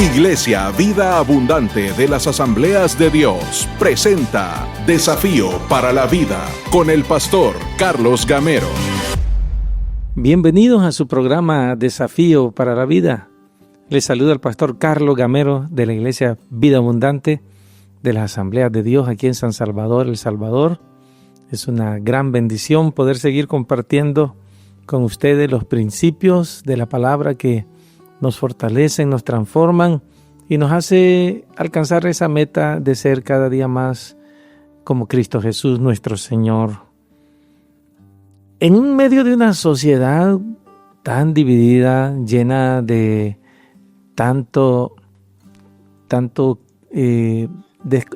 Iglesia Vida Abundante de las Asambleas de Dios presenta Desafío para la Vida con el pastor Carlos Gamero. Bienvenidos a su programa Desafío para la Vida. Les saluda el pastor Carlos Gamero de la Iglesia Vida Abundante de las Asambleas de Dios aquí en San Salvador, El Salvador. Es una gran bendición poder seguir compartiendo con ustedes los principios de la palabra que nos fortalecen, nos transforman y nos hace alcanzar esa meta de ser cada día más como Cristo Jesús, nuestro Señor. En medio de una sociedad tan dividida, llena de tanto de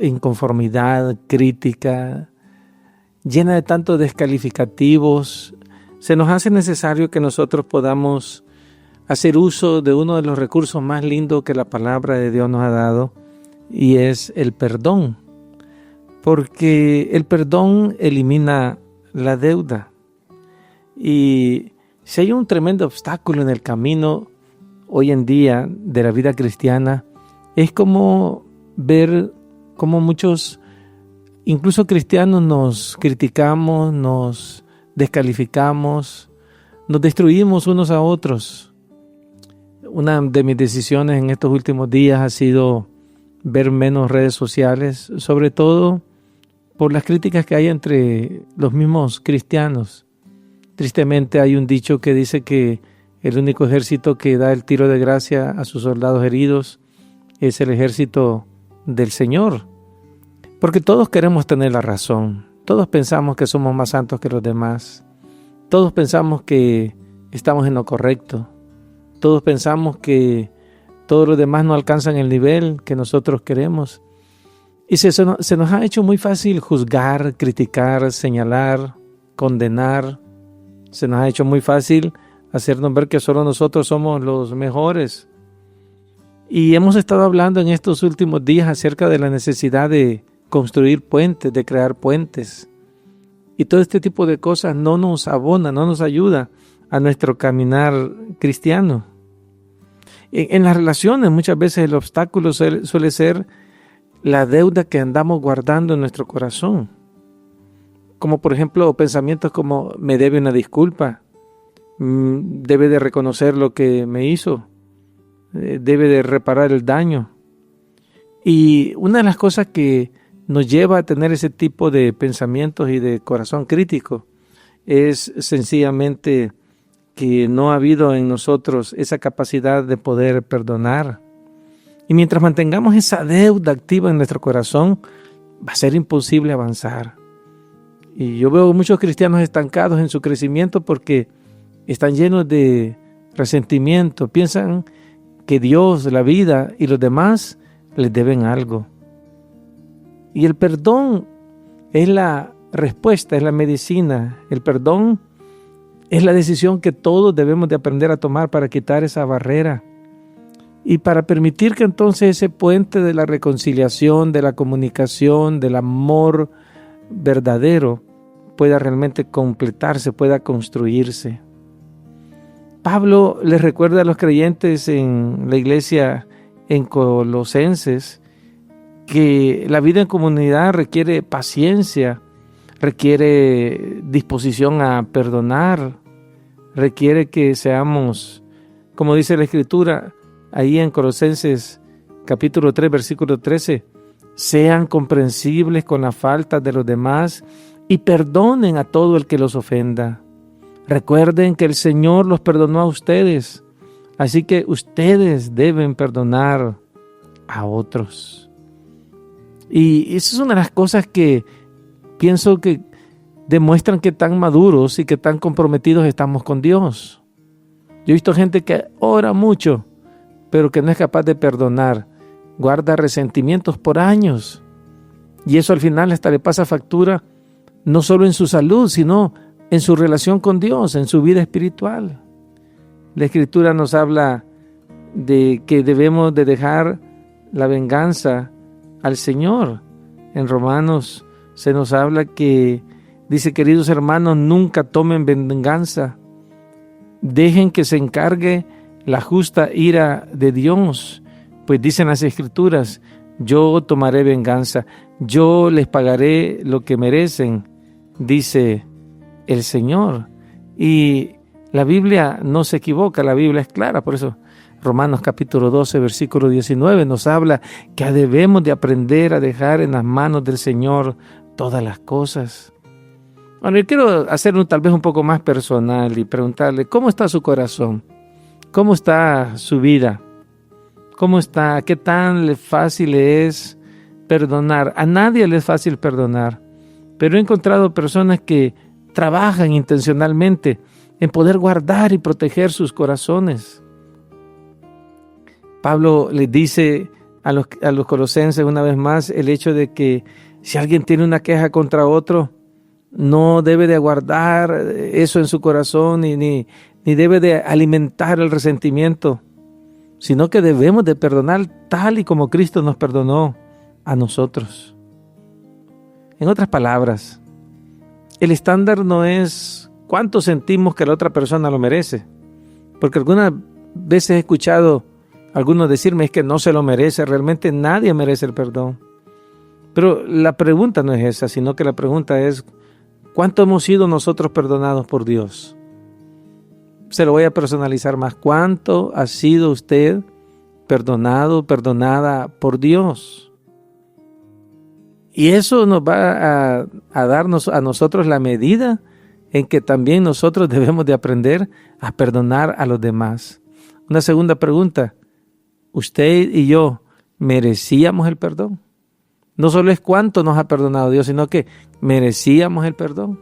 inconformidad, crítica, llena de tantos descalificativos, se nos hace necesario que nosotros podamos hacer uso de uno de los recursos más lindos que la palabra de Dios nos ha dado, y es el perdón. Porque el perdón elimina la deuda. Y si hay un tremendo obstáculo en el camino hoy en día de la vida cristiana, es como ver cómo muchos, incluso cristianos, nos criticamos, nos descalificamos, nos destruimos unos a otros. Una de mis decisiones en estos últimos días ha sido ver menos redes sociales, sobre todo por las críticas que hay entre los mismos cristianos. Tristemente hay un dicho que dice que el único ejército que da el tiro de gracia a sus soldados heridos es el ejército del Señor. Porque todos queremos tener la razón. Todos pensamos que somos más santos que los demás. Todos pensamos que estamos en lo correcto. Todos pensamos que todos los demás no alcanzan el nivel que nosotros queremos. Y se nos ha hecho muy fácil juzgar, criticar, señalar, condenar. Se nos ha hecho muy fácil hacernos ver que solo nosotros somos los mejores. Y hemos estado hablando en estos últimos días acerca de la necesidad de construir puentes, de crear puentes. Y todo este tipo de cosas no nos abona, no nos ayuda a nuestro caminar cristiano. En las relaciones muchas veces el obstáculo suele ser la deuda que andamos guardando en nuestro corazón. Como por ejemplo pensamientos como me debe una disculpa, debe de reconocer lo que me hizo, debe de reparar el daño. Y una de las cosas que nos lleva a tener ese tipo de pensamientos y de corazón crítico es sencillamente que no ha habido en nosotros esa capacidad de poder perdonar. Y mientras mantengamos esa deuda activa en nuestro corazón, va a ser imposible avanzar. Y yo veo muchos cristianos estancados en su crecimiento porque están llenos de resentimiento. Piensan que Dios, la vida y los demás les deben algo. Y el perdón es la respuesta, es la medicina. El perdón es la decisión que todos debemos de aprender a tomar para quitar esa barrera y para permitir que entonces ese puente de la reconciliación, de la comunicación, del amor verdadero pueda realmente completarse, pueda construirse. Pablo les recuerda a los creyentes en la iglesia en Colosenses que la vida en comunidad requiere paciencia, requiere disposición a perdonar, requiere que seamos, como dice la Escritura, ahí en Colosenses capítulo 3, versículo 13, sean comprensibles con las faltas de los demás y perdonen a todo el que los ofenda. Recuerden que el Señor los perdonó a ustedes, así que ustedes deben perdonar a otros. Y esa es una de las cosas que pienso que demuestran que tan maduros y que tan comprometidos estamos con Dios. Yo he visto gente que ora mucho, pero que no es capaz de perdonar. Guarda resentimientos por años. Y eso al final hasta le pasa factura, no solo en su salud, sino en su relación con Dios, en su vida espiritual. La Escritura nos habla de que debemos de dejar la venganza al Señor. En Romanos se nos habla que dice, queridos hermanos, nunca tomen venganza. Dejen que se encargue la justa ira de Dios. Pues dicen las Escrituras, yo tomaré venganza, yo les pagaré lo que merecen, dice el Señor. Y la Biblia no se equivoca, la Biblia es clara, por eso Romanos capítulo 12, versículo 19 nos habla que debemos de aprender a dejar en las manos del Señor todas las cosas. Bueno, yo quiero hacerlo tal vez un poco más personal y preguntarle, ¿cómo está su corazón? ¿Cómo está su vida? ¿Cómo está? ¿Qué tan fácil le es perdonar? A nadie le es fácil perdonar, pero he encontrado personas que trabajan intencionalmente en poder guardar y proteger sus corazones. Pablo les dice a los colosenses una vez más el hecho de que si alguien tiene una queja contra otro, no debe de guardar eso en su corazón ni debe de alimentar el resentimiento, sino que debemos de perdonar tal y como Cristo nos perdonó a nosotros. En otras palabras, el estándar no es cuánto sentimos que la otra persona lo merece, porque algunas veces he escuchado a algunos decirme es que no se lo merece, realmente nadie merece el perdón. Pero la pregunta no es esa, sino que la pregunta es ¿cuánto hemos sido nosotros perdonados por Dios? Se lo voy a personalizar más. ¿Cuánto ha sido usted perdonado, perdonada por Dios? Y eso nos va a darnos a nosotros la medida en que también nosotros debemos de aprender a perdonar a los demás. Una segunda pregunta, ¿usted y yo merecíamos el perdón? No solo es cuánto nos ha perdonado Dios, sino que merecíamos el perdón.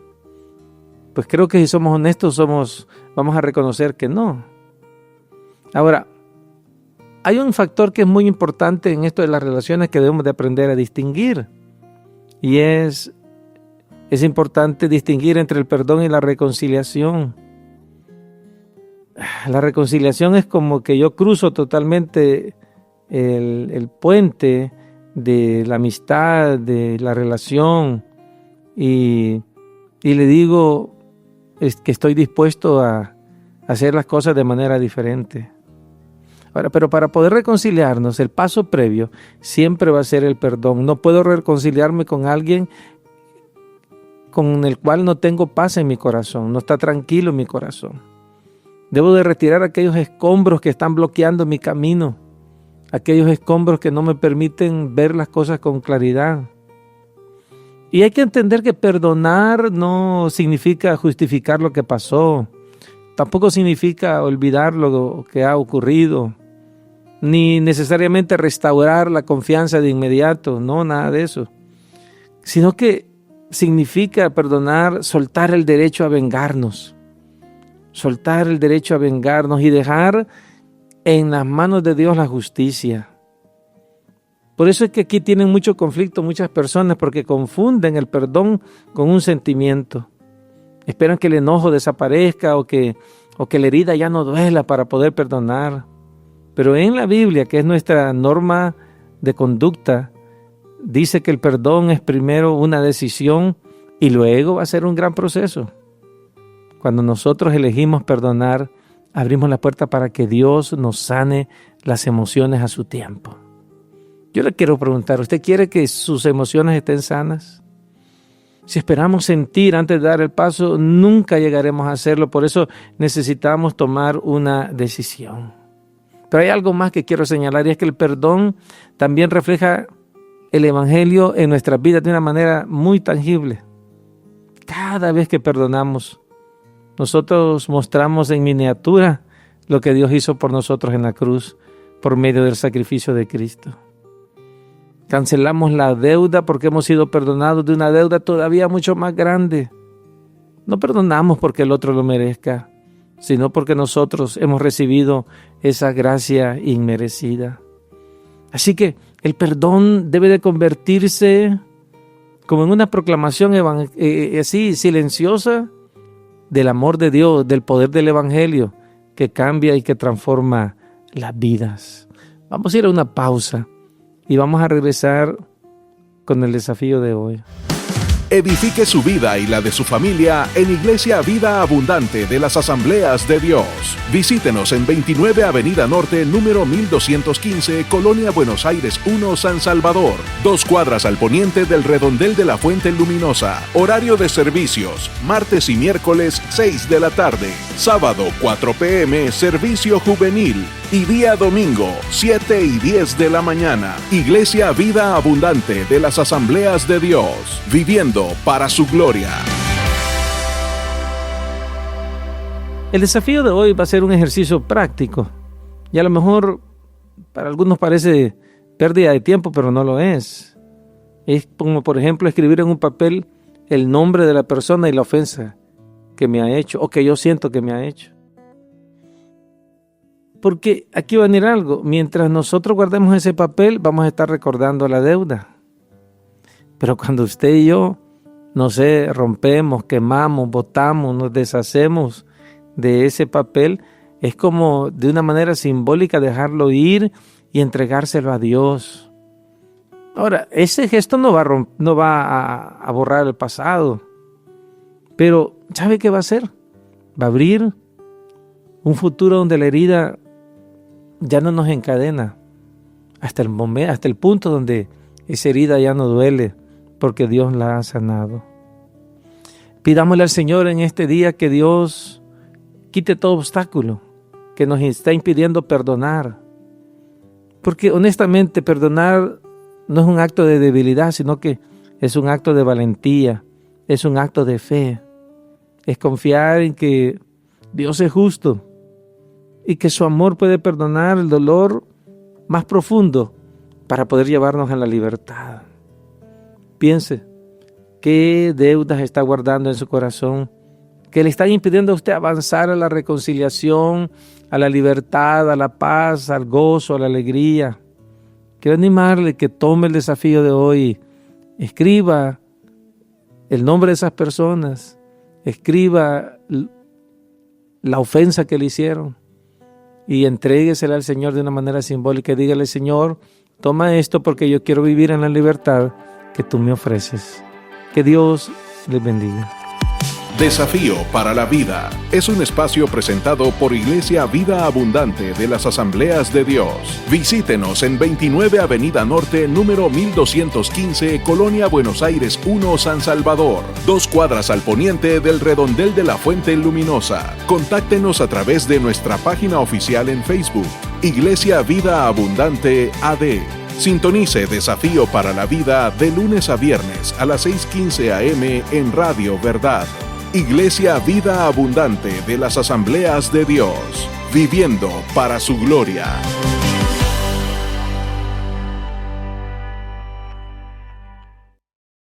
Pues creo que si somos honestos, vamos a reconocer que no. Ahora, hay un factor que es muy importante en esto de las relaciones que debemos de aprender a distinguir. Y es importante distinguir entre el perdón y la reconciliación. La reconciliación es como que yo cruzo totalmente el puente de la amistad, de la relación, y le digo que estoy dispuesto a hacer las cosas de manera diferente. Ahora, pero para poder reconciliarnos, el paso previo siempre va a ser el perdón. No puedo reconciliarme con alguien con el cual no tengo paz en mi corazón, no está tranquilo en mi corazón. Debo de retirar aquellos escombros que están bloqueando mi camino, aquellos escombros que no me permiten ver las cosas con claridad. Y hay que entender que perdonar no significa justificar lo que pasó, tampoco significa olvidar lo que ha ocurrido, ni necesariamente restaurar la confianza de inmediato, no, nada de eso. Sino que significa perdonar, soltar el derecho a vengarnos, y dejar en las manos de Dios la justicia. Por eso es que aquí tienen mucho conflicto muchas personas, porque confunden el perdón con un sentimiento. Esperan que el enojo desaparezca o que la herida ya no duela para poder perdonar. Pero en la Biblia, que es nuestra norma de conducta, dice que el perdón es primero una decisión y luego va a ser un gran proceso. Cuando nosotros elegimos perdonar, abrimos la puerta para que Dios nos sane las emociones a su tiempo. Yo le quiero preguntar, ¿usted quiere que sus emociones estén sanas? Si esperamos sentir antes de dar el paso, nunca llegaremos a hacerlo. Por eso necesitamos tomar una decisión. Pero hay algo más que quiero señalar, y es que el perdón también refleja el Evangelio en nuestras vidas de una manera muy tangible. Cada vez que perdonamos, nosotros mostramos en miniatura lo que Dios hizo por nosotros en la cruz por medio del sacrificio de Cristo. Cancelamos la deuda porque hemos sido perdonados de una deuda todavía mucho más grande. No perdonamos porque el otro lo merezca, sino porque nosotros hemos recibido esa gracia inmerecida. Así que el perdón debe de convertirse como en una proclamación así silenciosa del amor de Dios, del poder del Evangelio que cambia y que transforma las vidas. Vamos a ir a una pausa y vamos a regresar con el desafío de hoy. Edifique su vida y la de su familia en Iglesia Vida Abundante de las Asambleas de Dios. Visítenos en 29 Avenida Norte, número 1215, Colonia Buenos Aires 1, San Salvador. 2 cuadras al poniente del redondel de la Fuente Luminosa. Horario de servicios, martes y miércoles 6 de la tarde. Sábado 4 p.m. servicio juvenil. Y día domingo 7 y 10 de la mañana. Iglesia Vida Abundante de las Asambleas de Dios. Viviendo para su gloria. El desafío de hoy va a ser un ejercicio práctico. Y a lo mejor para algunos parece pérdida de tiempo, pero no lo es. Es como, por ejemplo, escribir en un papel el nombre de la persona y la ofensa que me ha hecho o que yo siento que me ha hecho. Porque aquí va a venir algo. Mientras nosotros guardemos ese papel, vamos a estar recordando la deuda. Pero cuando usted y yo, no sé, rompemos, quemamos, botamos, nos deshacemos de ese papel, es como de una manera simbólica dejarlo ir y entregárselo a Dios. Ahora, ese gesto no va a borrar el pasado. Pero, ¿sabe qué va a hacer? Va a abrir un futuro donde la herida ya no nos encadena hasta el punto donde esa herida ya no duele porque Dios la ha sanado. Pidámosle al Señor en este día que Dios quite todo obstáculo que nos está impidiendo perdonar, porque honestamente perdonar no es un acto de debilidad, sino que es un acto de valentía, es un acto de fe, es confiar en que Dios es justo y que su amor puede perdonar el dolor más profundo para poder llevarnos a la libertad. Piense, ¿qué deudas está guardando en su corazón que le están impidiendo a usted avanzar a la reconciliación, a la libertad, a la paz, al gozo, a la alegría? Quiero animarle que tome el desafío de hoy. Escriba el nombre de esas personas, escriba la ofensa que le hicieron y entréguesela al Señor de una manera simbólica y dígale: Señor, toma esto porque yo quiero vivir en la libertad que tú me ofreces. Que Dios les bendiga. Desafío para la Vida es un espacio presentado por Iglesia Vida Abundante de las Asambleas de Dios. Visítenos en 29 Avenida Norte, número 1215, Colonia Buenos Aires 1, San Salvador. 2 cuadras al poniente del redondel de la Fuente Luminosa. Contáctenos a través de nuestra página oficial en Facebook, Iglesia Vida Abundante AD. Sintonice Desafío para la Vida de lunes a viernes a las 6:15 a.m. en Radio Verdad. Iglesia Vida Abundante de las Asambleas de Dios, viviendo para su gloria.